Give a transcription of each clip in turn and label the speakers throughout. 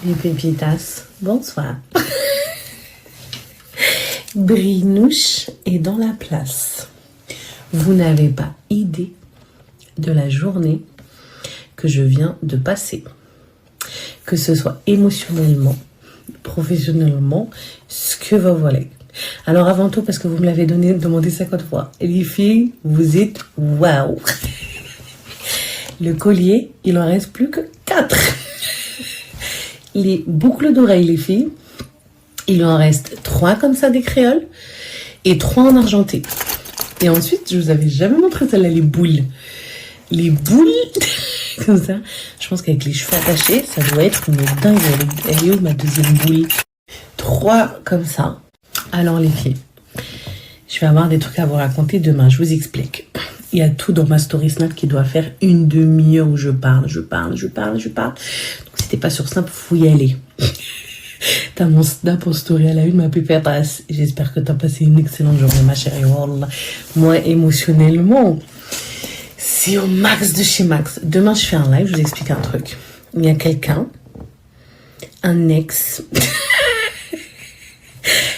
Speaker 1: Les pépitas, bonsoir. Brinouche est dans la place. Vous n'avez pas idée de la journée que je viens de passer. Que ce soit émotionnellement, professionnellement, ce que vous voulez. Alors avant tout, parce que vous me l'avez demandé 50 fois, les filles, vous êtes waouh. Le collier, il en reste plus que 4. Les boucles d'oreilles, les filles, il en reste 3 comme ça des créoles et 3 en argenté. Et ensuite, je vous avais jamais montré celle-là, les boules. Les boules, comme ça. Je pense qu'avec les cheveux attachés, ça doit être une dingue. Elle est où ma deuxième boule? 3 comme ça. Alors les filles, je vais avoir des trucs à vous raconter demain, je vous explique. Il y a tout dans ma story Snap qui doit faire une demi-heure où je parle. Donc si t'es pas sur Snap, faut y aller. T'as mon Snap en story à la une, ma pépère. J'espère que t'as passé une excellente journée, ma chérie. Wallah. Moi, émotionnellement, c'est au max de chez max. Demain, je fais un live, je vous explique un truc. Il y a quelqu'un, un ex.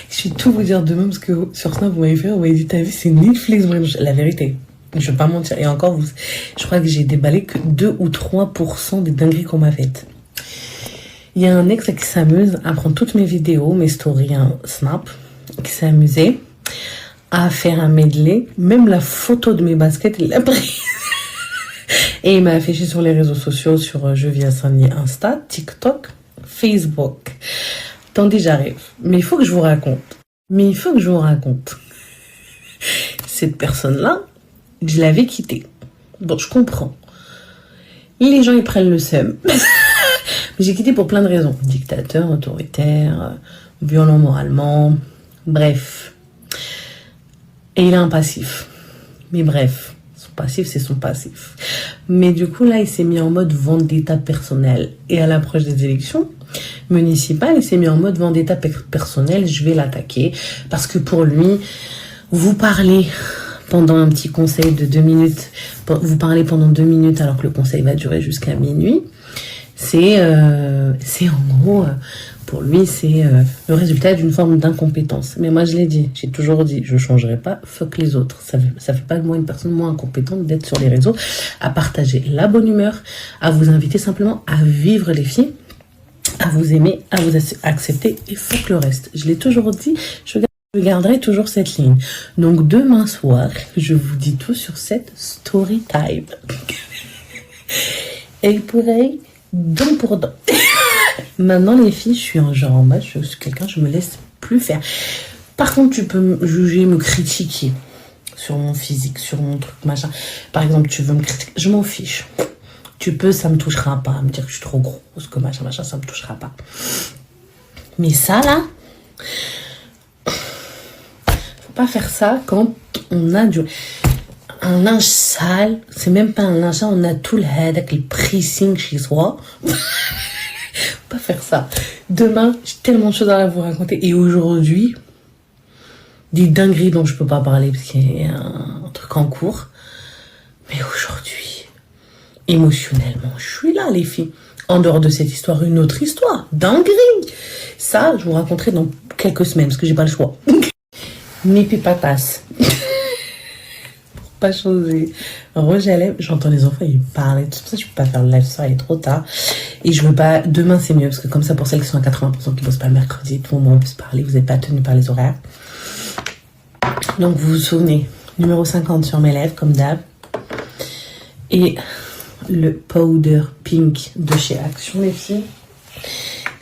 Speaker 1: Je vais tout vous dire demain parce que sur Snap, vous m'avez dit ta vie, c'est Netflix. La vérité. Je vais pas mentir. Et encore, je crois que j'ai déballé que 2 ou 3% des dingueries qu'on m'a faites. Il y a un ex qui s'amuse à prendre toutes mes vidéos, mes stories Snap, qui s'est amusé à faire un medley. Même la photo de mes baskets, il l'a pris. Et il m'a affiché sur les réseaux sociaux, sur Je vis à Saint-Denis, Insta, TikTok, Facebook. Attendez, j'arrive. Mais il faut que je vous raconte. Cette personne-là, je l'avais quittée. Bon, je comprends. Les gens, ils prennent le seum. Mais j'ai quitté pour plein de raisons. Dictateur, autoritaire, violent moralement, bref. Et il a un passif. Mais bref, son passif, c'est son passif. Mais du coup, là, il s'est mis en mode vendetta personnelle. Et à l'approche des élections municipales, il s'est mis en mode vendetta personnelle. Je vais l'attaquer. Parce que pour lui, vous parlez pendant un petit conseil de 2 minutes, vous parlez pendant 2 minutes alors que le conseil va durer jusqu'à minuit. C'est en gros, pour lui, c'est le résultat d'une forme d'incompétence. Mais moi, je l'ai dit, j'ai toujours dit, je ne changerai pas, fuck les autres. Ça fait pas de moi une personne moins incompétente d'être sur les réseaux, à partager la bonne humeur, à vous inviter simplement à vivre les filles, à vous aimer, à vous accepter et fuck le reste. Je l'ai toujours dit, je garderai toujours cette ligne. Donc demain soir, je vous dis tout sur cette story time. Et pareil, dent pour dent. Maintenant les filles, je suis en genre en mode, je suis quelqu'un, je me laisse plus faire. Par contre, tu peux me juger, me critiquer sur mon physique, sur mon truc, machin. Par exemple, tu veux me critiquer, je m'en fiche. Tu peux, ça me touchera pas, me dire que je suis trop grosse, que machin, ça me touchera pas. Mais ça là, faut pas faire ça quand on a un linge sale. C'est même pas un linge sale, on a tout le head avec le pressing chez soi. Faut pas faire ça. Demain, j'ai tellement de choses à vous raconter. Et aujourd'hui, des dingueries dont je peux pas parler parce qu'il y a un truc en cours. Mais aujourd'hui, émotionnellement, je suis là, les filles. En dehors de cette histoire, une autre histoire. Dinguerie. Ça, je vous raconterai dans quelques semaines parce que j'ai pas le choix. Mes pipatas. Pour pas changer. Rouge à lèvres. J'entends les enfants, ils parlent. C'est pour ça que je peux pas faire le live, ça il est trop tard. Et je veux pas. Demain, c'est mieux parce que comme ça, pour celles qui sont à 80% qui bossent pas le mercredi, tout le monde peut se parler. Vous n'êtes pas tenu par les horaires. Donc, vous vous souvenez. Numéro 50 sur mes lèvres, comme d'hab. Et le powder pink de chez Action, les filles.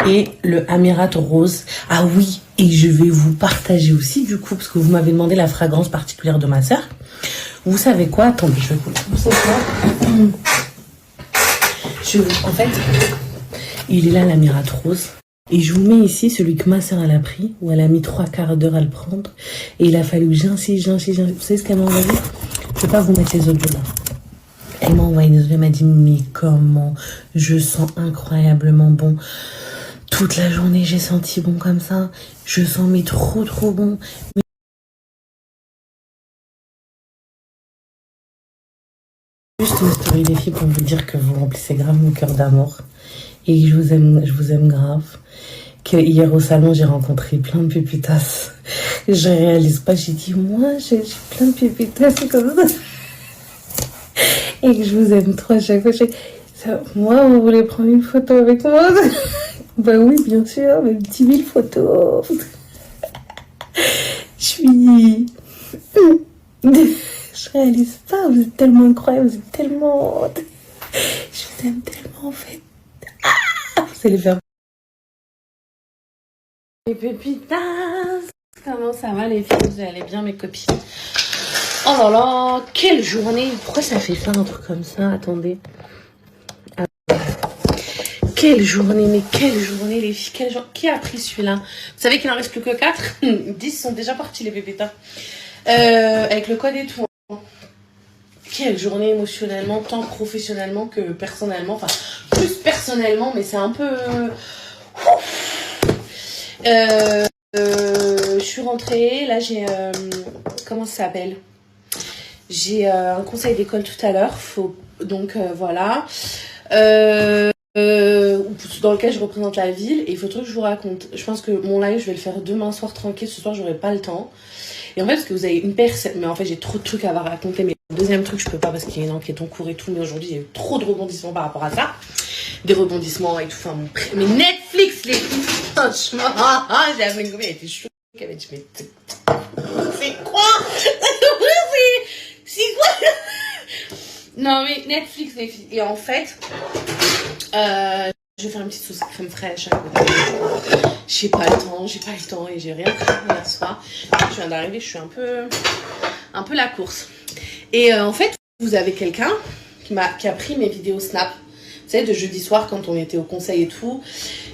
Speaker 1: Et le Amirat rose. Ah oui, et je vais vous partager aussi du coup, parce que vous m'avez demandé la fragrance particulière de ma sœur. Vous savez quoi? Attendez, je vais vous savez quoi? En fait, il est là l'Amirat rose. Et je vous mets ici celui que ma sœur elle a pris, où elle a mis 3/4 d'heure à le prendre. Et il a fallu que j'insiste. Vous savez ce qu'elle m'a envoyé? Je vais pas vous mettre les autres dedans. Elle m'a envoyé des autres, elle m'a dit, mais comment? Je sens incroyablement bon. Toute la journée, j'ai senti bon comme ça. Je sens mais trop bon. Juste une story des filles pour vous dire que vous remplissez grave mon cœur d'amour. et je vous aime grave. Que hier au salon, j'ai rencontré plein de pépitas. Je réalise pas, j'ai dit, moi, j'ai plein de pépitas, c'est comme ça. Et que je vous aime trop à chaque fois. Moi, vous voulez prendre une photo avec moi? Bah oui, bien sûr, même 10 000 photos. Je suis... Je réalise pas, vous êtes tellement incroyable, vous êtes tellement... Je vous aime tellement, en fait. Ah, vous allez faire... Les pépitas. Comment ça va les filles? Vous allez bien mes copines? Oh là là, quelle journée! Pourquoi ça fait ça un truc comme ça? Attendez. Quelle journée, mais quelle journée les filles, quelle journée. Qui a pris celui-là? Vous savez qu'il en reste plus que 4. 10 sont déjà partis les pépitas. Avec le code et tout. Quelle journée émotionnellement, tant professionnellement que personnellement. Enfin, plus personnellement, mais c'est un peu... je suis rentrée, là j'ai... comment ça s'appelle? J'ai un conseil d'école tout à l'heure. Donc voilà. Dans lequel je représente la ville. Et il faut que je vous raconte. Je pense que mon live, je vais le faire demain soir tranquille. Ce soir, j'aurai pas le temps. Et en fait, parce que vous avez une personne... Mais en fait, j'ai trop de trucs à vous raconter. Mais le deuxième truc, je peux pas parce qu'il y a une enquête en cours et tout. Mais aujourd'hui, il y a eu trop de rebondissements par rapport à ça. Des rebondissements et tout. Enfin, mais Netflix, les filles, franchement. J'ai appelé une copine, elle était chaude. Elle m'a dit, mais c'est quoi? C'est quoi? Non, mais Netflix, les filles. Et en fait, je vais faire une petite sauce crème fraîche à côté. J'ai pas le temps et j'ai rien fait hier soir. Je viens d'arriver, je suis un peu la course. Et en fait, vous avez quelqu'un qui a pris mes vidéos Snap. Vous savez, de jeudi soir quand on était au conseil et tout.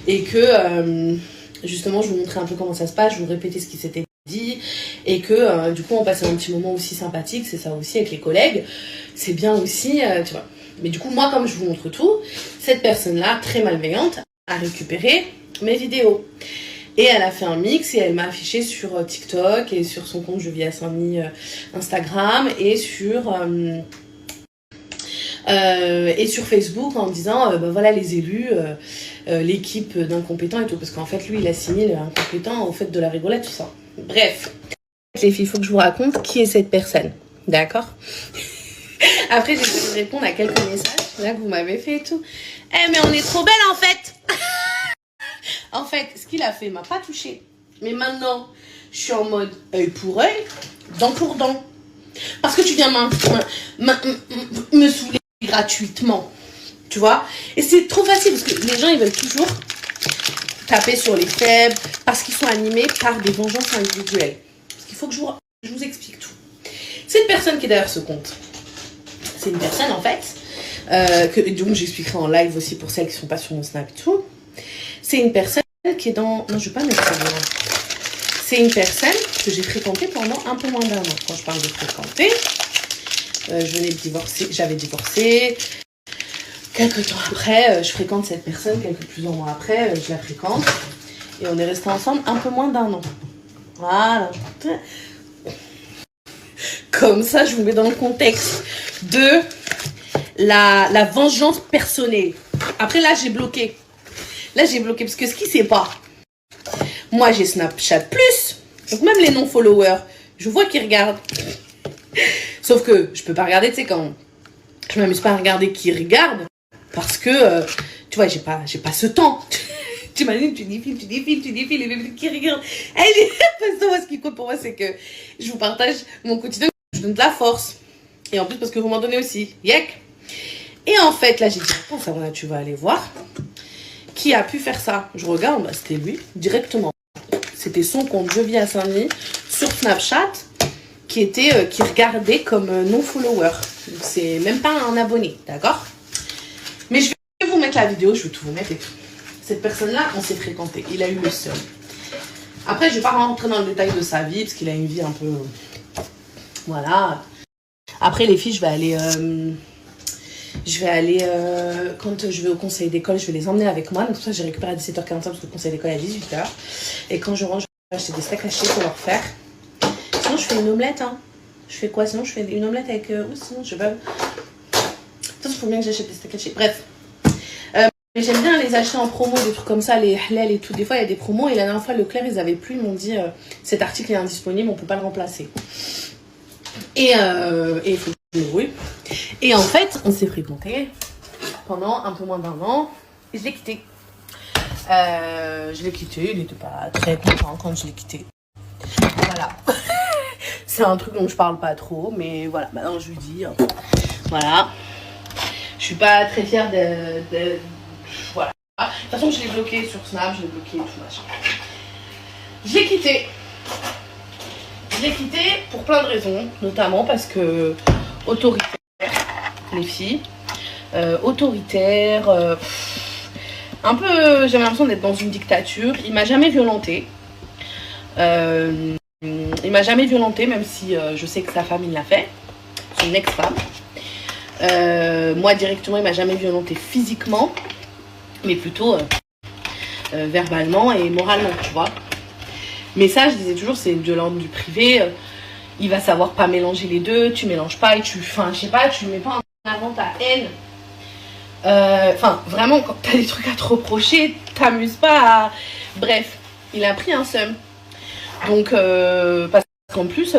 Speaker 1: Et que, justement, je vous montrais un peu comment ça se passe, je vous répétais ce qui s'était dit. Et que, du coup, on passait un petit moment aussi sympathique, c'est ça aussi, avec les collègues. C'est bien aussi, tu vois. Mais du coup, moi, comme je vous montre tout, cette personne-là, très malveillante, a récupéré mes vidéos. Et elle a fait un mix et elle m'a affiché sur TikTok et sur son compte Je vis à Saint-Denis Instagram et sur Facebook en disant bah voilà les élus, l'équipe d'incompétents et tout. Parce qu'en fait, lui, il a signé l'incompétent au fait de la rigolette, tout ça. Bref. Les filles, il faut que je vous raconte qui est cette personne. D'accord? Après, j'ai pu répondre à quelques messages là que vous m'avez fait et tout. Eh, mais on est trop belle en fait! En fait, ce qu'il a fait m'a pas touché. Mais maintenant, je suis en mode œil pour œil, dent pour dent. Parce que tu viens me saouler gratuitement. Tu vois? Et c'est trop facile parce que les gens, ils veulent toujours taper sur les faibles parce qu'ils sont animés par des vengeances individuelles. Parce qu'il faut que je vous explique tout. Cette personne qui est derrière ce compte, c'est une personne en fait, que donc j'expliquerai en live aussi pour celles qui ne sont pas sur mon Snap et tout. C'est une personne qui est dans... Non, je ne vais pas mettre ça dedans. C'est une personne que j'ai fréquentée pendant un peu moins d'un an. Quand je parle de fréquenter, je venais de divorcer, j'avais divorcé. Quelques temps après, je fréquente cette personne. Plusieurs mois après, je la fréquente. Et on est restés ensemble un peu moins d'un an. Voilà. Comme ça, je vous mets dans le contexte de la vengeance personnelle. Après, là, j'ai bloqué. Parce que ce qui sait pas, moi, j'ai Snapchat Plus. Donc, même les non-followers, je vois qu'ils regardent. Sauf que je peux pas regarder, tu sais, quand je m'amuse pas à regarder qui regarde. Parce que, tu vois, j'ai pas ce temps. Tu imagines, tu défiles, les bébés qui regardent. Parce que moi, ce qui compte pour moi, c'est que je vous partage mon quotidien, je donne de la force. Et en plus, parce que vous m'en donnez aussi. Yek. Et en fait, là, j'ai dit, bon, ça, voilà, tu vas aller voir. Qui a pu faire ça? Je regarde, bah, c'était lui, directement. C'était son compte Je vis à Saint-Denis sur Snapchat qui regardait comme non-follower. Donc, c'est même pas un abonné, d'accord? Mais je vais vous mettre la vidéo, je vais tout vous mettre et tout. Cette personne-là, on s'est fréquenté. Il a eu le seum. Après, je vais pas rentrer dans le détail de sa vie, parce qu'il a une vie un peu... Voilà. Après, les filles, je vais aller... quand je vais au conseil d'école, je vais les emmener avec moi. Donc, ça, j'ai récupéré à 17h45 parce que le conseil d'école est à 18h. Et quand je rentre, je vais acheter des steaks hachés pour leur faire. Sinon, je fais une omelette. Hein. Je fais quoi? Sinon, je fais une omelette avec... sinon, je sais pas... De toute façon, il faut bien que j'achète des steaks hachés. Bref. j'aime bien les acheter en promo, des trucs comme ça, les halal et tout. Des fois, il y a des promos. Et la dernière fois, Leclerc, ils avaient plus. Ils m'ont dit cet article est indisponible, on peut pas le remplacer. Et il faut que je me débrouille. Et en fait, on s'est fréquenté pendant un peu moins d'1 an. Et je l'ai quitté. Je l'ai quitté. Il n'était pas très content quand je l'ai quitté. Voilà. C'est un truc dont je parle pas trop. Mais voilà, maintenant je lui dis. Voilà. Je suis pas très fière de voilà. De toute façon, je l'ai bloqué sur Snap, je l'ai bloqué et tout machin. Je l'ai quitté. Je l'ai quitté pour plein de raisons, notamment parce que autoritaire, les filles, autoritaire, un peu, j'avais l'impression d'être dans une dictature. Il m'a jamais violentée. Il m'a jamais violentée, même si je sais que sa femme il l'a fait, son ex-femme. Moi directement, il m'a jamais violentée physiquement, mais plutôt verbalement et moralement, tu vois. Mais ça, je disais toujours, c'est de l'ordre du privé. Il va savoir pas mélanger les deux. Tu mélanges pas et tu... Enfin, je sais pas, tu mets pas en avant ta haine. Enfin, vraiment, quand t'as des trucs à te reprocher, t'amuses pas à... Bref, il a pris un seum. Donc, parce qu'en plus,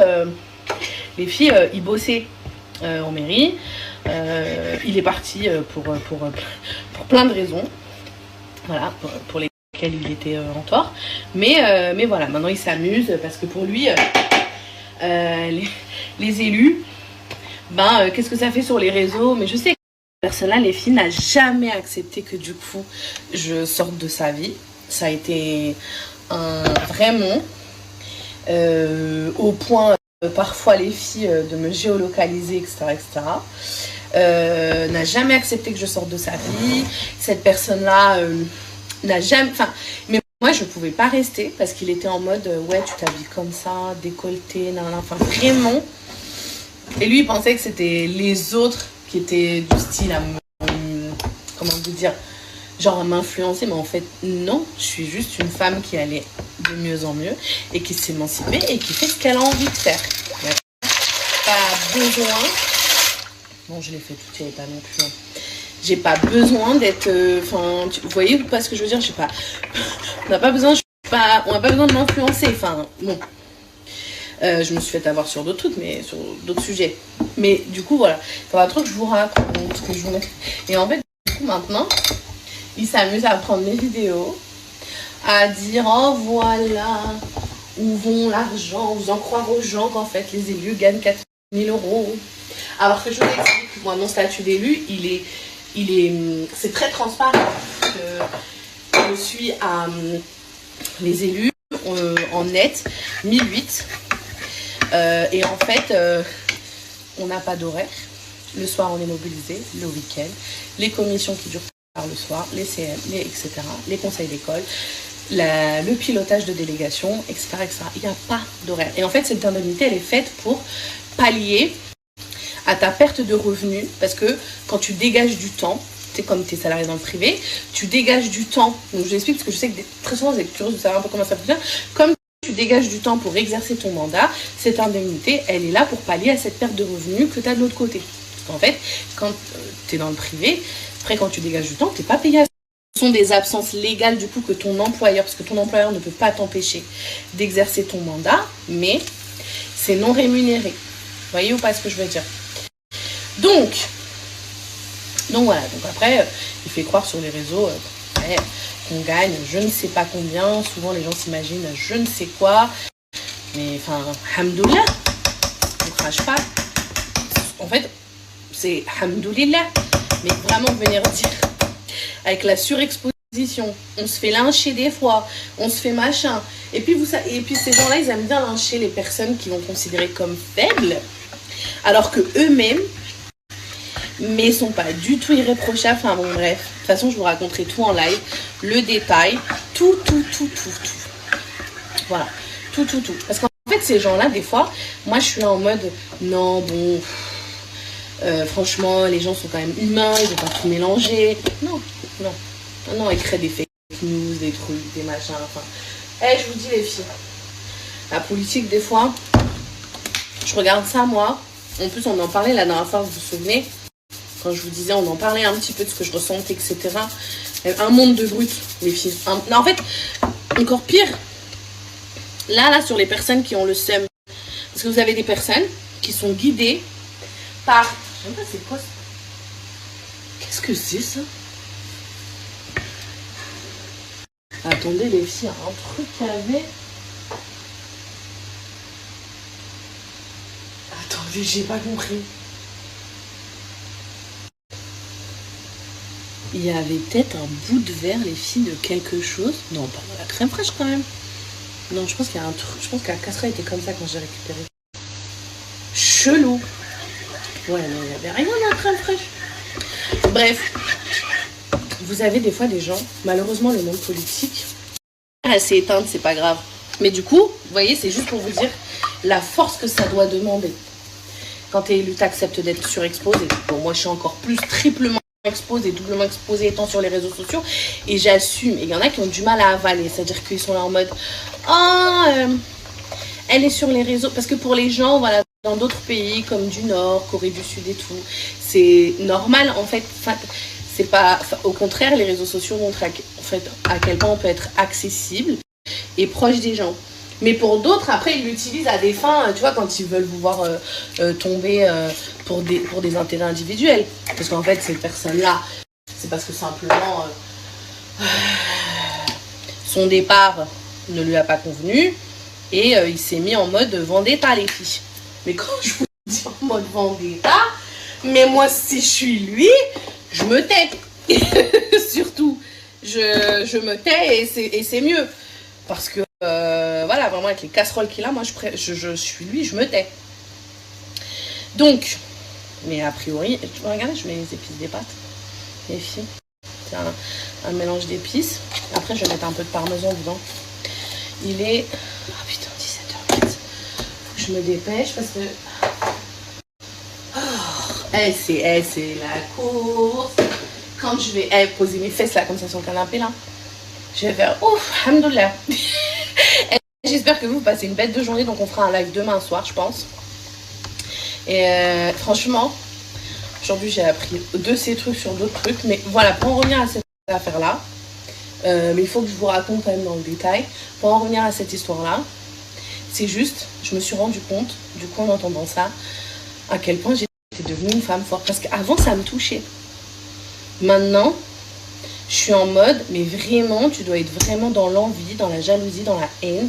Speaker 1: les filles, ils bossaient en mairie. Il est parti pour plein de raisons. Voilà, pour lesquelles il était en tort. Mais voilà, maintenant il s'amuse parce que pour lui, les élus, qu'est-ce que ça fait sur les réseaux? Mais je sais que personne là, les filles, n'a jamais accepté que du coup, je sorte de sa vie. Ça a été un vrai mot. Au point, parfois, les filles de me géolocaliser, etc. N'a jamais accepté que je sorte de sa vie. Cette personne-là n'a jamais... Enfin, mais moi, je pouvais pas rester parce qu'il était en mode ouais, tu t'habilles comme ça, décolleté, enfin, vraiment. Et lui, il pensait que c'était les autres qui étaient du style à comment vous dire, genre à m'influencer, mais en fait, non. Je suis juste une femme qui allait de mieux en mieux et qui s'est émancipée et qui fait ce qu'elle a envie de faire. Pas besoin... Non, je l'ai fait tout, il n'y avait pas non plus. J'ai pas besoin d'être... Enfin, vous voyez pas ce que je veux dire? J'ai pas... On n'a pas besoin... On n'a pas besoin de m'influencer. Enfin, bon. Je me suis fait avoir sur d'autres trucs, mais sur d'autres sujets. Mais du coup, voilà. Il faudra trop que je vous raconte, que je vous mette. Et en fait, du coup, maintenant, il s'amuse à prendre mes vidéos, à dire, oh voilà, où vont l'argent, vous en croire aux gens qu'en fait, les élus gagnent 4 000 €. Alors que je vous explique, moi, mon statut d'élu, c'est très transparent. Je suis à les élus en net 1008. Et en fait, on n'a pas d'horaire. Le soir, on est mobilisé, le week-end. Les commissions qui durent par le soir, les CM, etc. Les conseils d'école, le pilotage de délégation, etc. Il n'y a pas d'horaire. Et en fait, cette indemnité, elle est faite pour pallier à ta perte de revenus, parce que quand tu dégages du temps, tu sais, comme tu es salarié dans le privé, tu dégages du temps. Donc je vous explique parce que je sais que très souvent vous êtes curieux de savoir un peu comment ça fonctionne. Comme tu dégages du temps pour exercer ton mandat, cette indemnité, elle est là pour pallier à cette perte de revenus que tu as de l'autre côté. Parce qu'en fait, quand tu es dans le privé, après quand tu dégages du temps, tu n'es pas payé à ça. Ce sont des absences légales du coup que ton employeur, parce que ton employeur ne peut pas t'empêcher d'exercer ton mandat, mais c'est non rémunéré. Vous voyez ou pas ce que je veux dire? Donc voilà, donc après, il fait croire sur les réseaux qu'on gagne je ne sais pas combien. Souvent, les gens s'imaginent je ne sais quoi. Mais enfin, hamdoulilah, on crache pas. En fait, c'est hamdoulilah. Mais vraiment venir dire, avec la surexposition, on se fait lyncher des fois, on se fait machin. Et puis ces gens-là, ils aiment bien lyncher les personnes qui vont considérer comme faibles, alors que eux-mêmes, mais sont pas du tout irréprochables. Enfin bon, bref. De toute façon, je vous raconterai tout en live, le détail, tout. Voilà, tout. Parce qu'en fait, ces gens-là, des fois, moi, je suis là en mode, non, bon, franchement, les gens sont quand même humains, ils vont pas tout mélanger. Non, ils créent des fake news, des trucs, des machins, enfin. Je vous dis, les filles, la politique, des fois, je regarde ça, moi. En plus, on en parlait la dernière fois, vous vous souvenez? Quand je vous disais, on en parlait un petit peu de ce que je ressentais, etc. Un monde de brutes, les filles. Non, en fait, encore pire, là, sur les personnes qui ont le seum. Parce que vous avez des personnes qui sont guidées par... Je sais pas c'est quoi ça. Qu'est-ce que c'est ça? Attendez les filles, il y a un truc qu'il y avait. Attendez, j'ai pas compris. Il y avait peut-être un bout de verre, les filles, de quelque chose. Non, pas de la crème fraîche quand même. Non, je pense qu'il y a un truc. Je pense que la casserole était comme ça quand j'ai récupéré. Chelou. Ouais, non, il n'y avait rien dans la crème fraîche. Bref. Vous avez des fois des gens, malheureusement le monde politique, c'est éteinte, c'est pas grave. Mais du coup, vous voyez, c'est juste pour vous dire la force que ça doit demander. Quand tu es élu, tu acceptes d'être surexposé. Bon, moi je suis encore plus triplement exposée, doublement exposée étant sur les réseaux sociaux. Et j'assume. Et il y en a qui ont du mal à avaler. C'est-à-dire qu'ils sont là en mode elle est sur les réseaux. Parce que pour les gens, voilà, dans d'autres pays comme du Nord, Corée du Sud et tout, c'est normal en fait. C'est pas, au contraire, les réseaux sociaux montrent en fait à quel point on peut être accessible et proche des gens. Mais pour d'autres, après, ils l'utilisent à des fins, tu vois, quand ils veulent vous voir tomber pour des intérêts individuels. Parce qu'en fait, ces personnes-là, c'est parce que simplement son départ ne lui a pas convenu et il s'est mis en mode vendetta, les filles. Mais quand je vous dis en mode vendetta, mais moi, si je suis lui, je me tais. Surtout, je me tais et c'est mieux. Parce que, voilà, vraiment, avec les casseroles qu'il a, moi, je suis lui, je me tais. Donc, mais a priori, tu vois, regarde, je mets les épices des pâtes. Les filles. C'est un mélange d'épices. Après, je vais mettre un peu de parmesan dedans. Il est... Oh putain, 17h15. Faut que je me dépêche parce que... c'est la course. Quand je vais poser mes fesses là, comme ça, sur le canapé là, je vais faire ouf, alhamdoulilah. J'espère que vous passez une bête de journée. Donc, on fera un live demain soir, je pense. Et franchement, aujourd'hui, j'ai appris de ces trucs sur d'autres trucs. Mais voilà, pour en revenir à cette affaire-là, mais il faut que je vous raconte quand même dans le détail. Pour en revenir à cette histoire-là, c'est juste, je me suis rendu compte, du coup, en entendant ça, à quel point j'étais devenue une femme forte. Parce qu'avant, ça me touchait. Maintenant, je suis en mode, mais vraiment, tu dois être vraiment dans l'envie, dans la jalousie, dans la haine,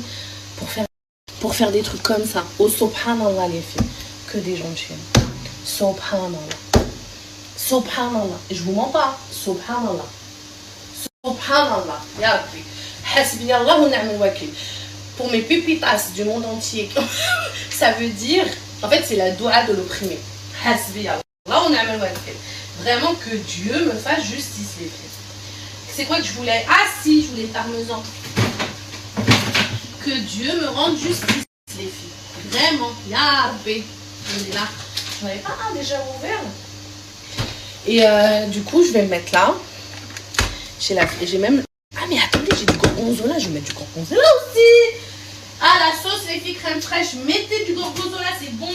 Speaker 1: pour faire des trucs comme ça. Oh, subhanallah, les filles. Que des gens chiennent. Subhanallah. Subhanallah. Et je vous mens pas. Subhanallah. Subhanallah. Ya Rabbi. Hasbi Allah wa ni'mal wakil. Pour mes pépitas du monde entier, ça veut dire, en fait, c'est la doua de l'opprimé. Hasbi Allah wa ni'mal wakil. Vraiment que Dieu me fasse justice, les filles. C'est quoi que je voulais? Ah si, je voulais le parmesan. Que Dieu me rende justice, les filles. Vraiment. Ya Rabbi. Là. Je n'avais pas déjà ouvert. Et du coup, je vais le mettre là. J'ai même... Ah mais attendez, j'ai du gorgonzola. Je vais mettre du gorgonzola aussi. Ah, la sauce, les filles, crème fraîche. Mettez du gorgonzola, c'est bon.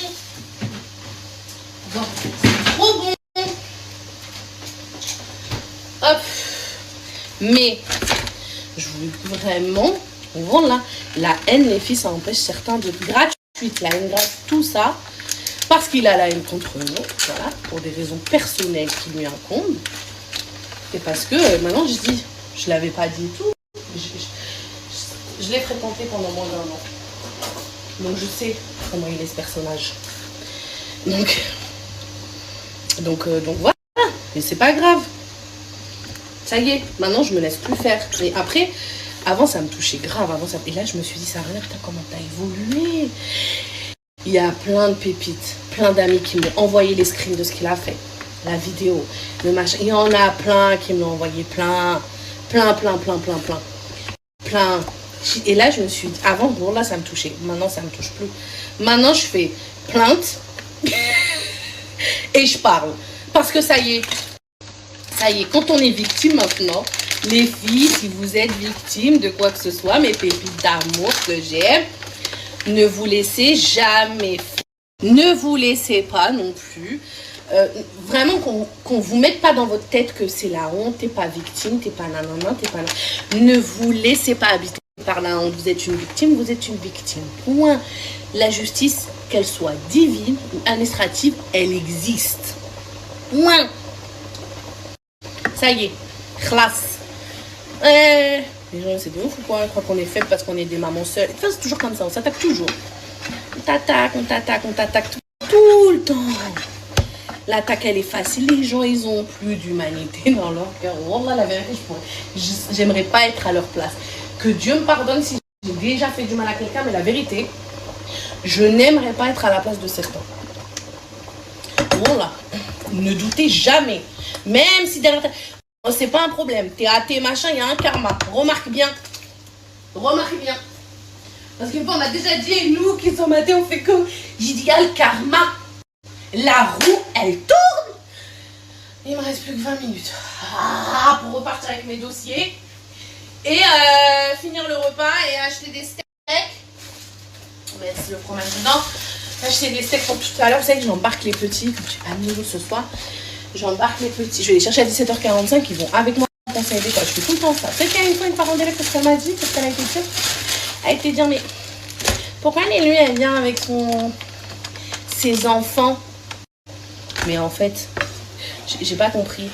Speaker 1: Bon, c'est trop bon. Hop. Mais, je voulais vraiment... Voilà. La haine, les filles, ça empêche certains de gratuite. La haine gratuite, tout ça. Parce qu'il a la haine contre nous. Voilà. Pour des raisons personnelles qui lui incombent. Et parce que maintenant, je dis... Je l'avais pas dit et tout. Je l'ai fréquenté pendant moins d'1 an. Donc je sais comment il est ce personnage. Donc voilà. Mais c'est pas grave. Ça y est, maintenant je me laisse plus faire. Et après, avant ça me touchait grave. Et là je me suis dit, ça rien, putain, comment t'as évolué. Il y a plein de pépites, plein d'amis qui m'ont envoyé les screens de ce qu'il a fait. La vidéo, le machin. Il y en a plein qui me l'ont envoyé, plein. Et là, je me suis dit, avant, bon, là, ça me touchait. Maintenant, ça me touche plus. Maintenant, je fais plainte et je parle. Parce que ça y est, quand on est victime maintenant, les filles, si vous êtes victime de quoi que ce soit, mes pépites d'amour que j'ai, ne vous laissez jamais. Ne vous laissez pas non plus Vraiment qu'on vous mette pas dans votre tête que c'est la honte, t'es pas victime, t'es pas nanana, t'es pas nanana. Ne vous laissez pas habiter par la honte. Vous êtes une victime, vous êtes une victime. Point. La justice, qu'elle soit divine ou administrative, elle existe. Point. Ça y est. Classe. Les gens, c'est de ouf ou quoi? Je crois qu'on est faible parce qu'on est des mamans seules. Enfin, c'est toujours comme ça, on s'attaque toujours. On t'attaque tout le temps. L'attaque, elle est facile. Les gens, ils ont plus d'humanité dans leur cœur. Wallah, la vérité, j'aimerais pas être à leur place. Que Dieu me pardonne si j'ai déjà fait du mal à quelqu'un, mais la vérité, je n'aimerais pas être à la place de certains. Wallah, ne doutez jamais. Même si derrière... C'est pas un problème. T'es athée, machin, il y a un karma. Remarque bien. Remarque bien. Parce qu'une fois, on m'a déjà dit, nous qui sommes athées, on fait comme... J'ai dit, il y a le karma. La roue, elle tourne. Il me reste plus que 20 minutes. Pour repartir avec mes dossiers. Et finir le repas et acheter des steaks. On va mettre le fromage dedans. Acheter des steaks pour tout à l'heure. Vous savez que j'embarque les petits. Comme j'ai pas mis l'eau ce soir. J'embarque les petits. Je vais les chercher à 17h45. Ils vont avec moi au conseil d'école. Je fais tout le temps ça. Peut-être qu'il y a une fois une parole d'élève, parce qu'elle m'a dit, parce qu'elle a été dire. Elle a été dire, mais pourquoi lui, elle vient avec ses enfants? Mais en fait, j'ai pas compris.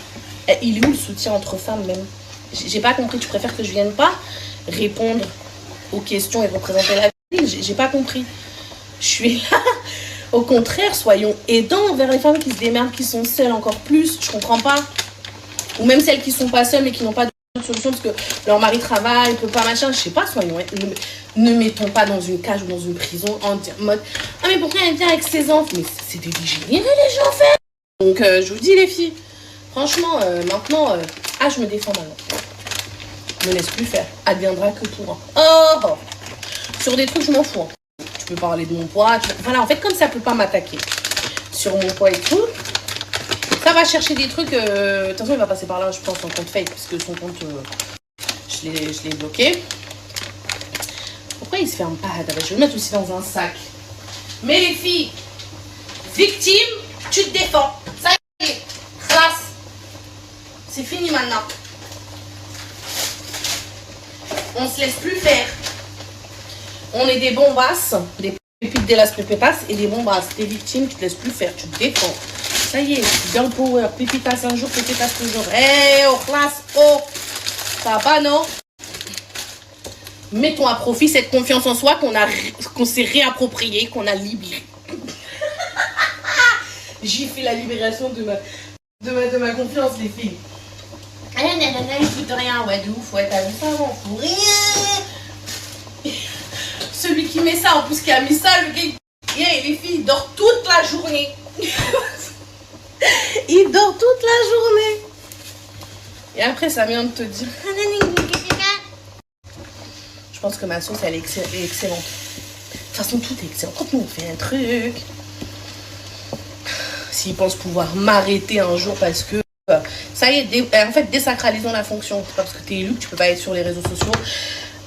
Speaker 1: Il est où le soutien entre femmes même? J'ai pas compris. Tu préfères que je vienne pas répondre aux questions et représenter la ville? J'ai pas compris. Je suis là. Au contraire, soyons aidants vers les femmes qui se démerdent, qui sont seules encore plus. Je comprends pas. Ou même celles qui sont pas seules mais qui n'ont pas de solution parce que leur mari travaille, peut pas machin. Je sais pas, soyons. Ne mettons pas dans une cage ou dans une prison en mode ah mais pourquoi elle vient avec ses enfants? Mais c'est des dégénérés les gens en fait. Donc je vous dis les filles, franchement maintenant, je me défends maintenant. Je me laisse plus faire. Adviendra que pour. Oh. Sur des trucs je m'en fous. Tu peux parler de mon poids. Voilà, en fait comme ça peut pas m'attaquer sur mon poids et tout. Ça va chercher des trucs. De toute façon il va passer par là je pense en compte fake parce que son compte je l'ai bloqué. Pourquoi il se ferme pas? Je vais le mettre aussi dans un sac. Mais les filles, victimes, tu te défends. Ça y est, classe. C'est fini maintenant. On se laisse plus faire. On est des bombasses, des pépites de las pépitas et des bombasses. T'es victime, tu te laisses plus faire, tu te défends. Ça y est, girl power, pépitas un jour, pépitas toujours. Oh, classe, oh. Ça va pas, non? Mettons à profit cette confiance en soi qu'on s'est réappropriée, qu'on a libérée. J'ai fait la libération de ma confiance, les filles. Ah nanana, il fout rien, ouais, de ouf, ouais, t'as vu ça, on fout rien. Celui qui met ça, en plus qui a mis ça, le gars, et les filles, il dort toute la journée. Il dort toute la journée. Et après, ça vient de te dire. Je pense que ma sauce, elle est excellente. De toute façon, tout est excellent. Quand nous, on fait un truc. S'ils pensent pouvoir m'arrêter un jour parce que ça y est, en fait, désacralisons la fonction. C'est pas parce que t'es élu que tu peux pas être sur les réseaux sociaux.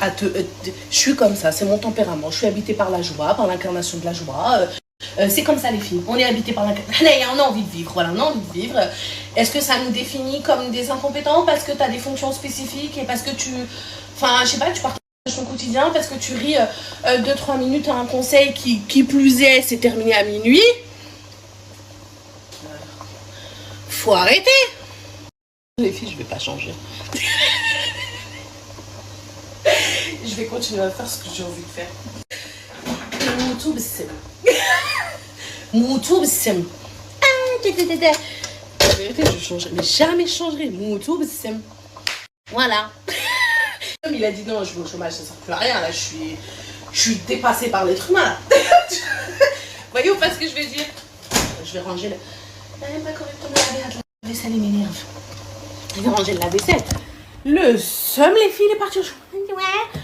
Speaker 1: Je suis comme ça, c'est mon tempérament. Je suis habitée par la joie, par l'incarnation de la joie. C'est comme ça les filles. On est habité par l'incarnation. On a envie de vivre, voilà, on a envie de vivre. Est-ce que ça nous définit comme des incompétents parce que t'as des fonctions spécifiques et parce que enfin, je sais pas, tu partages ton quotidien parce que tu ris 2-3 minutes à un conseil qui plus est, c'est terminé à minuit. Faut arrêter. Les filles, je vais pas changer. Je vais continuer à faire ce que j'ai envie de faire. Moutou bsim. Moutou bsim. La vérité, je changerai. Mais jamais je changerai. Moutou bsim. Voilà. Comme il a dit non, je vais au chômage, ça sert plus à rien. Là, je suis dépassée par l'être humain. Là. Voyez ou pas ce que je vais dire? Je vais ranger le... pas correctement la vaisselle, il m'énerve. Je vais ranger le lave-vaisselle. Le seum, les filles, il est parti au chômage. Ouais.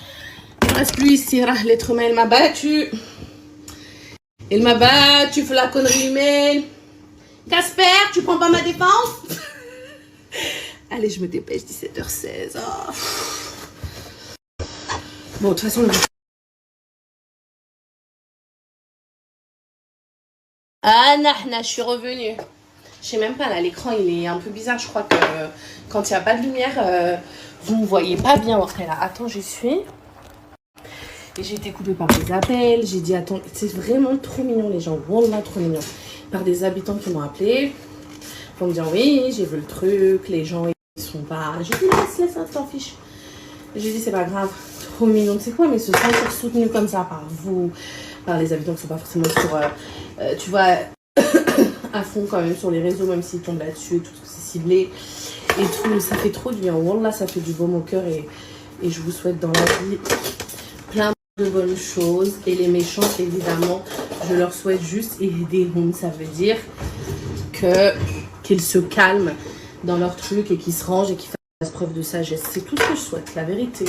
Speaker 1: Il reste plus ici, l'être humain, il m'a battu. Il m'a battu, fais la connerie humaine. Casper, tu prends pas ma dépense? Allez, je me dépêche, 17h16. Oh. Bon, de toute façon... Ah, nahna, je suis revenue. Je sais même pas, là, l'écran, il est un peu bizarre. Je crois que quand il n'y a pas de lumière, vous ne voyez pas bien. Après, là, attends, j'y suis. Et j'ai été coupée par des appels. J'ai dit, attends, c'est vraiment trop mignon, les gens. Wallah, trop mignon. Par des habitants qui m'ont appelé pour me dire, oui, j'ai vu le truc. Les gens, ils sont pas... J'ai dit, laisse, ça t'en fiche. J'ai dit, c'est pas grave. Trop mignon. Tu sais quoi, mais se sentir soutenu comme ça par vous, par les habitants qui sont pas forcément sur... tu vois... à fond quand même sur les réseaux, même s'ils tombent là-dessus et tout, c'est ciblé et tout, ça fait trop du bien. Wallah, ça fait du baume au cœur et je vous souhaite dans la vie plein de bonnes choses. Et les méchants, évidemment, je leur souhaite juste Ihdihum. Ça veut dire qu'ils se calment dans leur truc et qu'ils se rangent et qu'ils fassent preuve de sagesse. C'est tout ce que je souhaite, la vérité.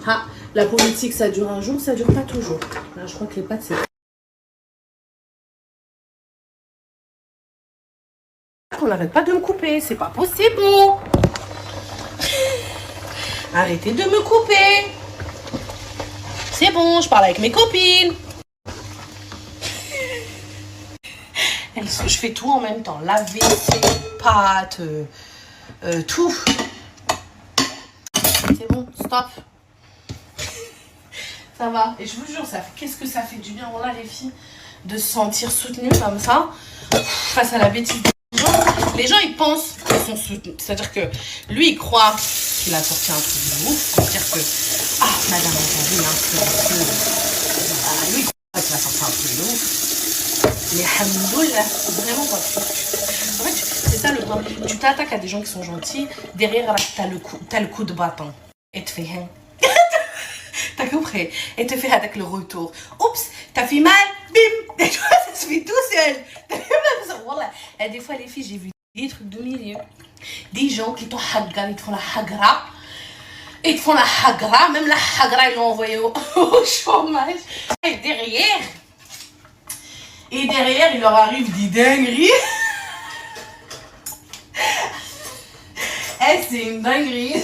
Speaker 1: Ah, la politique, ça dure un jour, ça dure pas toujours. Là, je crois que les pattes, c'est... On n'arrête pas de me couper, c'est pas possible. Arrêtez de me couper. C'est bon, je parle avec mes copines. Je fais tout en même temps. Laver, pâtes, tout. C'est bon, stop. Ça va. Et je vous jure, qu'est-ce que ça fait du bien, voilà, les filles, de se sentir soutenues comme ça face à la bêtise. Les gens, ils pensent qu'ils sont soutenus. C'est-à-dire que lui, il croit qu'il a sorti un truc de ouf. C'est-à-dire que, madame, on a vu un truc. Lui, il croit qu'il a sorti un truc de ouf. Mais alhamdoulilah, vraiment pas. En fait, c'est ça le problème. Tu t'attaques à des gens qui sont gentils. Derrière, t'as le coup de bâton. Et te fait rien. T'as compris? Et te fait avec le retour. Oups, t'as fait mal, bim. Et tu vois, ça se fait tout seul. T'as vu même ça? Voilà. Et des fois, les filles, j'ai vu des trucs de milieu. Des gens qui t'ont hagra, ils te font la hagra. Ils te font la hagra. Même la hagra, ils l'ont envoyé au chômage. Et derrière, il leur arrive des dingueries. C'est une dinguerie.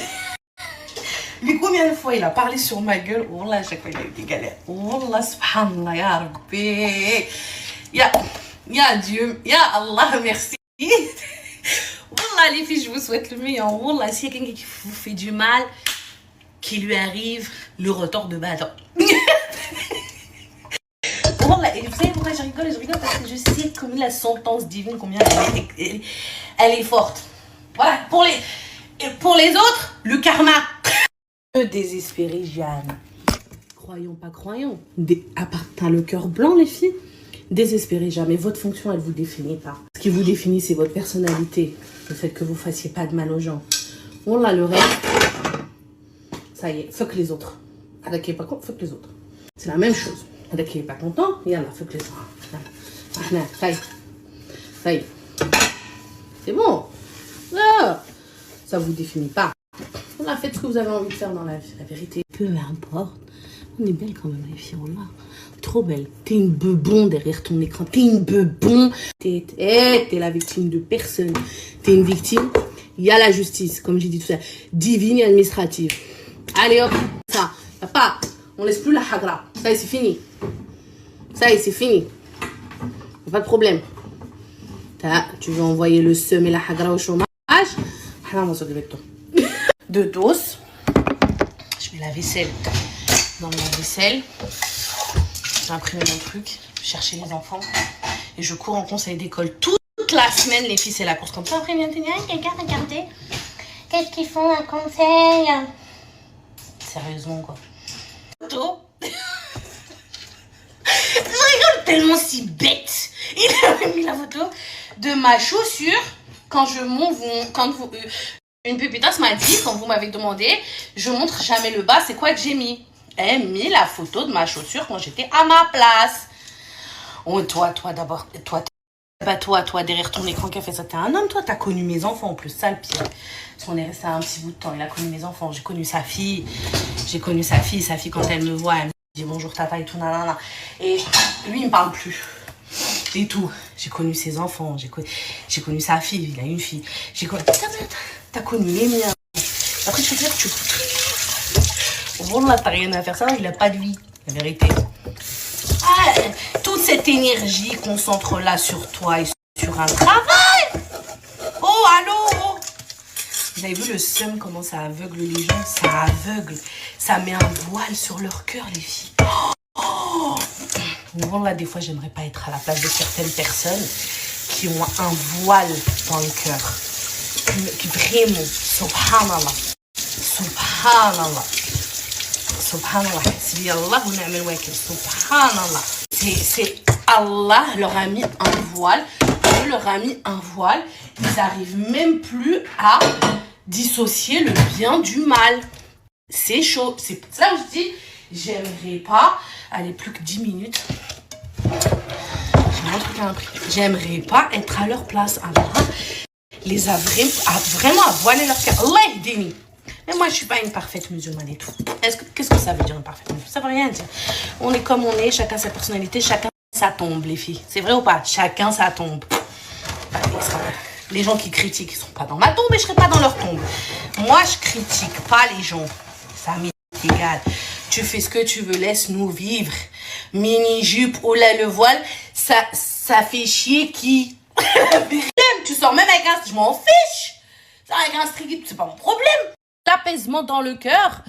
Speaker 1: Mais combien de fois il a parlé sur ma gueule? Wallah, à chaque fois il a eu des galères. Wallah, subhanallah, ya Rabbi. Ya Dieu, ya Allah, merci. Wallah, les filles, je vous souhaite le meilleur. Wallah, s'il y a quelqu'un qui vous fait du mal, qu'il lui arrive le retort de bâton. Wallah, et vous savez pourquoi je rigole parce que je sais combien la sentence divine, combien elle est forte. Voilà, pour les autres, le karma. Désespéré, Jeanne. Croyons, pas croyons. À part, t'as le cœur blanc, les filles. Désespérez jamais. Votre fonction, elle vous définit pas. Ce qui vous définit, c'est votre personnalité. Le fait que vous fassiez pas de mal aux gens. Wallah, le reste, ça y est, fuck les autres. Avec qui est pas content, fuck les autres. C'est la même chose. Avec qui est pas content, yallah, fuck les autres. Ça y est. C'est bon. Là, ça vous définit pas. Voilà, faites ce que vous avez envie de faire dans la vie, la vérité. Peu importe. On est belle quand même, les filles, là. Trop belle. T'es une bebon derrière ton écran. T'es une bebon. T'es la victime de personne. T'es une victime. Il y a la justice, comme j'ai dit tout ça. Divine et administrative. Allez hop, ça. Papa, on laisse plus la hagra. Ça y est, c'est fini. Ça y est, c'est fini. Pas de problème. Tu veux envoyer le seum et la hagra au chômage? On va s'occuper de toi. De dos. Je mets la vaisselle dans ma vaisselle. J'ai imprimé mon truc. Je cherchais les enfants. Et je cours en conseil d'école toute la semaine. Les filles, c'est la course comme ça. Après, quelqu'un regardez. Qu'est-ce qu'ils font un conseil? Sérieusement, quoi. Photo. Je rigole tellement si bête. Il avait mis la photo de ma chaussure quand je monte. Une pupitas m'a dit, quand vous m'avez demandé, je montre jamais le bas, c'est quoi que j'ai mis? Elle a mis la photo de ma chaussure quand j'étais à ma place. Oh, toi d'abord, toi, derrière ton écran qui a fait ça, t'es un homme, toi, t'as connu mes enfants en plus, ça le pire. Parce qu'on est resté un petit bout de temps, il a connu mes enfants, j'ai connu sa fille, sa fille quand elle me voit, elle me dit bonjour tata et tout, nanana. Et lui, il me parle plus. Et tout, j'ai connu ses enfants, j'ai connu sa fille, il a une fille, t'as connu les miens. Après, tu peux dire que Wallah, t'as rien à faire, ça, il a pas de vie, la vérité. Toute cette énergie, concentre-la sur toi et sur un travail. allô. Vous avez vu le seum, comment ça aveugle les gens? Ça aveugle. Ça met un voile sur leur cœur, les filles. Oh. Bon, là, des fois, j'aimerais pas être à la place de certaines personnes qui ont un voile dans le cœur. Qui vraiment, subhanallah. Subhanallah. Subhanallah. Subhanallah. C'est Allah leur a mis un voile. Dieu leur a mis un voile. Ils n'arrivent même plus à dissocier le bien du mal. C'est chaud. C'est ça où je dis, j'aimerais pas. Allez, plus que 10 minutes. J'aimerais pas être à leur place. Allah les a vraiment à voiler leur cœur. Allah aidez-nous. Mais moi, je suis pas une parfaite musulmane et tout. Qu'est-ce que ça veut dire une parfaite musulmane? Ça veut rien dire. On est comme on est, chacun sa personnalité, chacun sa tombe, les filles. C'est vrai ou pas? Chacun sa tombe. Les gens qui critiquent, ils sont pas dans ma tombe et je serai pas dans leur tombe. Moi, je critique pas les gens. Ça m'est égal. Tu fais ce que tu veux, laisse-nous vivre. Mini-jupe, oh là, le voile, ça fait chier qui? Tu sors même avec un... Je m'en fiche. Avec un strict, c'est pas mon problème. L'apaisement dans le cœur.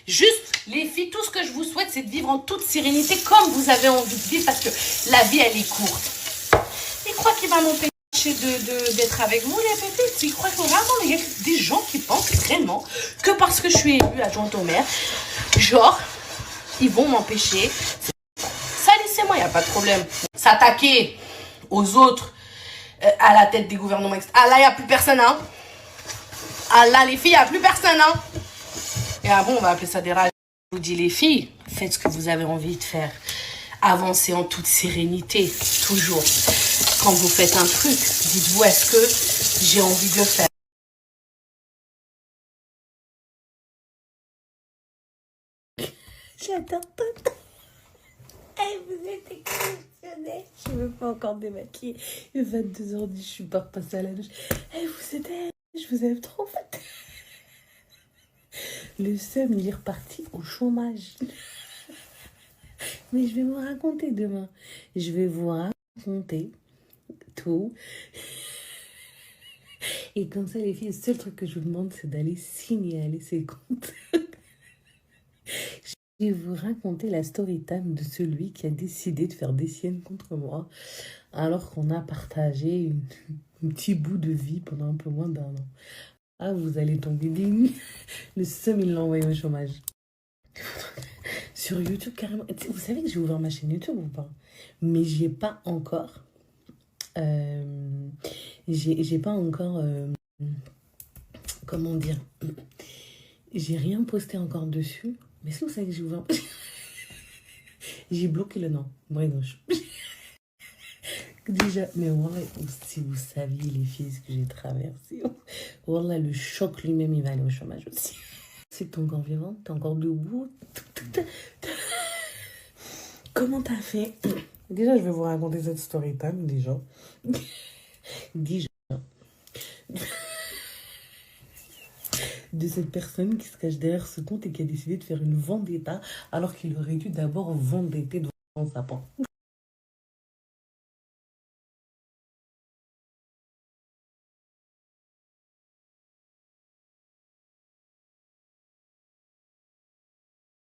Speaker 1: Juste, les filles, tout ce que je vous souhaite, c'est de vivre en toute sérénité comme vous avez envie de vivre parce que la vie, elle est courte. Ils croient qu'il va m'empêcher d'être avec vous, les pépites. Ils croient que vraiment, il y a des gens qui pensent vraiment que parce que je suis élue adjointe au maire, genre, ils vont m'empêcher. Ça, laissez-moi, il n'y a pas de problème. S'attaquer aux autres à la tête des gouvernements. Ah là, il n'y a plus personne, hein. Ah là, les filles, il n'y a plus personne, hein. Et ah bon, on va appeler ça des rages. Je vous dis, les filles, faites ce que vous avez envie de faire. Avancez en toute sérénité, toujours. Quand vous faites un truc, dites-vous, est-ce que j'ai envie de le faire? J'adore pas. Hey, vous êtes exceptionnels. Je ne veux pas encore démaquiller. Il est 22h10, je suis pas repassée à la douche. Hey, vous êtes... Je vous aime trop, en fait. Le seum, il est reparti au chômage. Mais je vais vous raconter demain. Je vais vous raconter tout. Et comme ça, les filles, le seul truc que je vous demande, c'est d'aller signaler ces comptes. Je vais vous raconter la story time de celui qui a décidé de faire des siennes contre moi, alors qu'on a partagé un petit bout de vie pendant un peu moins d'1 an. Ah, vous allez tomber digne. Le seum, il l'a envoyé au chômage. Sur YouTube, carrément. Vous savez que j'ai ouvert ma chaîne YouTube ou pas? Mais j'ai pas encore... j'ai pas encore... comment dire? J'ai rien posté encore dessus. Mais est-ce que vous savez que j'ai ouvert... J'ai bloqué le nom. Moi, gauche. Déjà, mais voilà, si vous saviez les filles ce que j'ai traversé. Voilà, le choc lui-même, il va aller au chômage aussi. C'est que t'es encore vivante, t'es encore debout. Comment t'as fait? Déjà, je vais vous raconter cette story time, déjà. Déjà. De cette personne qui se cache derrière ce compte et qui a décidé de faire une vendetta alors qu'il aurait dû d'abord vendetter devant sa porte.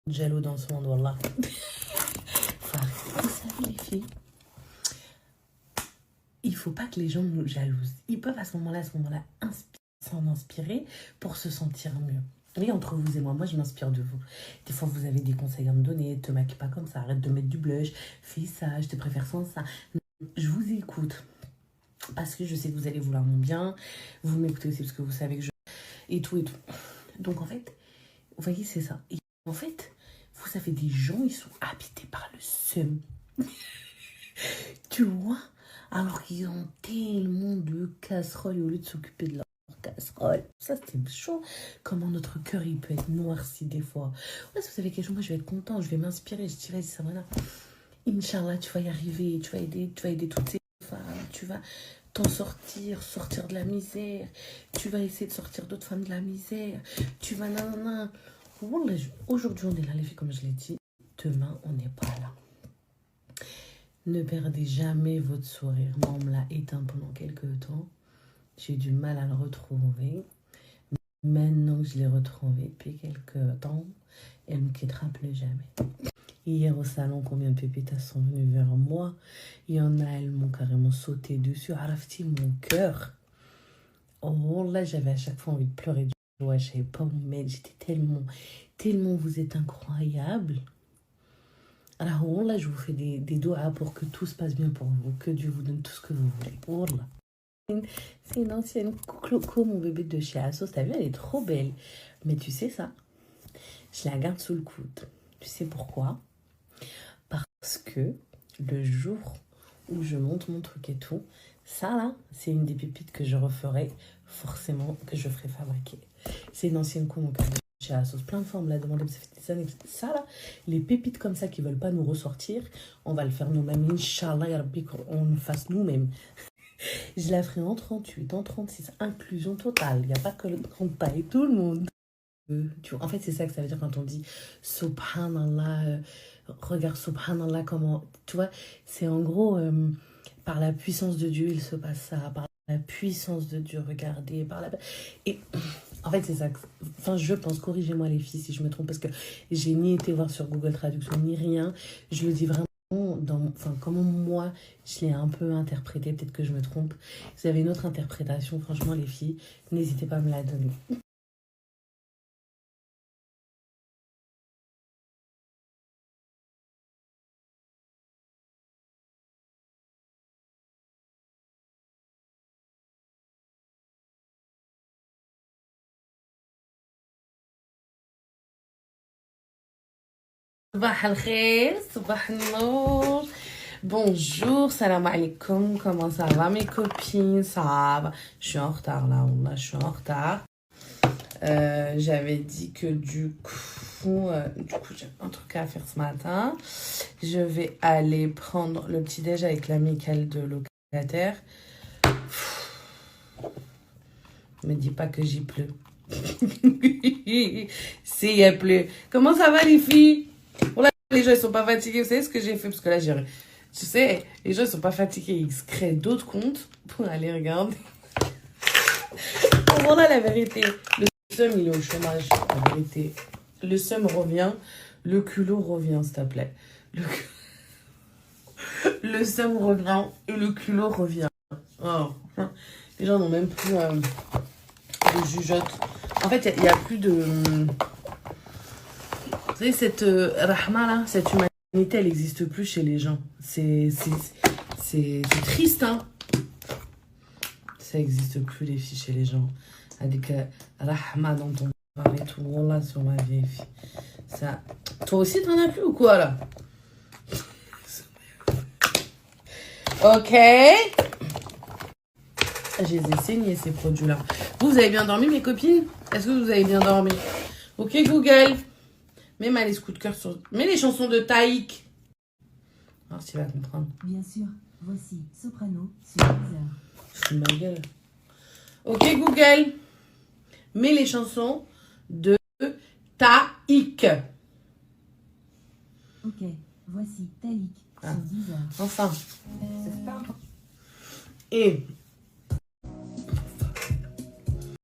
Speaker 1: Jaloux dans ce monde, wallah. Vous savez, les filles, il faut pas que les gens nous jalousent. Ils peuvent à ce moment-là s'en inspirer pour se sentir mieux. Oui, entre vous et moi, je m'inspire de vous. Des fois, vous avez des conseils à me donner. Te maquille pas comme ça, arrête de mettre du blush, fais ça, je te préfère sans ça. Je vous écoute parce que je sais que vous allez vouloir mon bien. Vous m'écoutez aussi parce que vous savez que je... Et tout. Donc, en fait, vous voyez, c'est ça. Et en fait, vous savez, des gens, ils sont habités par le seum. Tu vois? Alors qu'ils ont tellement de casseroles et au lieu de s'occuper de leur casserole. Ça, c'est chaud. Comment notre cœur, il peut être noirci des fois. Ouais, si vous savez quelque chose, moi, je vais être content, je vais m'inspirer. Je dirais, ça voilà. Inch'Allah, tu vas y arriver. Tu vas aider toutes ces femmes. Tu vas t'en sortir de la misère. Tu vas essayer de sortir d'autres femmes de la misère. Tu vas nanana. Aujourd'hui, on est là, les filles, comme je l'ai dit. Demain, on n'est pas là. Ne perdez jamais votre sourire. Moi, on me l'a éteint pendant quelques temps. J'ai eu du mal à le retrouver. Maintenant que je l'ai retrouvé depuis quelques temps, elle me quittera plus jamais. Hier au salon, combien de pépitas sont venues vers moi. Il y en a, elles m'ont carrément sauté dessus. Arafti, mon cœur. Oh là, j'avais à chaque fois envie de pleurer de joie. Je savais pas où me mettre. J'étais tellement vous êtes incroyable. Alors oh là, je vous fais des doigts pour que tout se passe bien pour vous. Que Dieu vous donne tout ce que vous voulez. Oh là. C'est une ancienne Coco, mon bébé de chez Asos. T'as vu, elle est trop belle. Mais tu sais ça, je la garde sous le coude. Tu sais pourquoi? Parce que le jour où je monte mon truc et tout, ça là, c'est une des pépites que je referai forcément, que je ferai fabriquer. C'est une ancienne con mon chez Asos. Plein de fois, on me l'a demandé, ça fait des années. Ça là, les pépites comme ça qui veulent pas nous ressortir, on va le faire nous-mêmes. Inch'Allah, ya Rabbi, qu'on le fasse nous-mêmes. Je la ferai en 38, en 36, inclusion totale. Il n'y a pas que le grand taille, tout le monde. Tu vois, en fait, c'est ça que ça veut dire quand on dit Subhanallah, regarde Subhanallah, comment. Tu vois, c'est en gros, par la puissance de Dieu, il se passe ça. Par la puissance de Dieu, regardez. Et en fait, c'est ça. Enfin, je pense, corrigez-moi les filles si je me trompe, parce que j'ai ni été voir sur Google Traduction, ni rien. Je le dis vraiment. Comment moi je l'ai un peu interprété, peut-être que je me trompe. Si vous avez une autre interprétation, franchement les filles, n'hésitez pas à me la donner. Sabah al-khair, sabah al-nour. Bonjour, salam alaikum, comment ça va mes copines? Ça va? Je suis en retard là, je suis en retard. J'avais dit que du coup j'ai un truc à faire ce matin. Je vais aller prendre le petit déj avec l'amicale de locataire. Me dis pas que j'y pleut. Si, il pleut. Comment ça va les filles? Bon, là, les gens ils sont pas fatigués. Vous savez ce que j'ai fait? Parce que là, tu sais, les gens ils sont pas fatigués. Ils se créent d'autres comptes pour aller regarder. Bon, là, la vérité, le seum il est au chômage. La vérité, le seum revient, le culot revient, s'il te plaît. Le seum revient et le culot revient. Oh. Les gens n'ont même plus de jugeote. En fait, il y a plus de... Vous savez, cette rahma là, cette humanité, elle n'existe plus chez les gens. C'est triste, hein. Ça n'existe plus, les filles, chez les gens. Avec rahma dans ton corps et tout. Wallah, sur ma vieille fille. Ça... Toi aussi, t'en as plus ou quoi, là? Ok. Je les ai saignés, ces produits-là. Vous avez bien dormi, mes copines? Est-ce que vous avez bien dormi? Ok, Google. Mets les coups de cœur sur... Mets les chansons de Taïk. Alors, tu vas comprendre.
Speaker 2: Bien sûr. Voici Soprano sur Deezer.
Speaker 1: Je ma gueule. Ok, Google. Mets les chansons de Taïk.
Speaker 2: Ok. Voici Taïk sur Deezer.
Speaker 1: Enfin. Et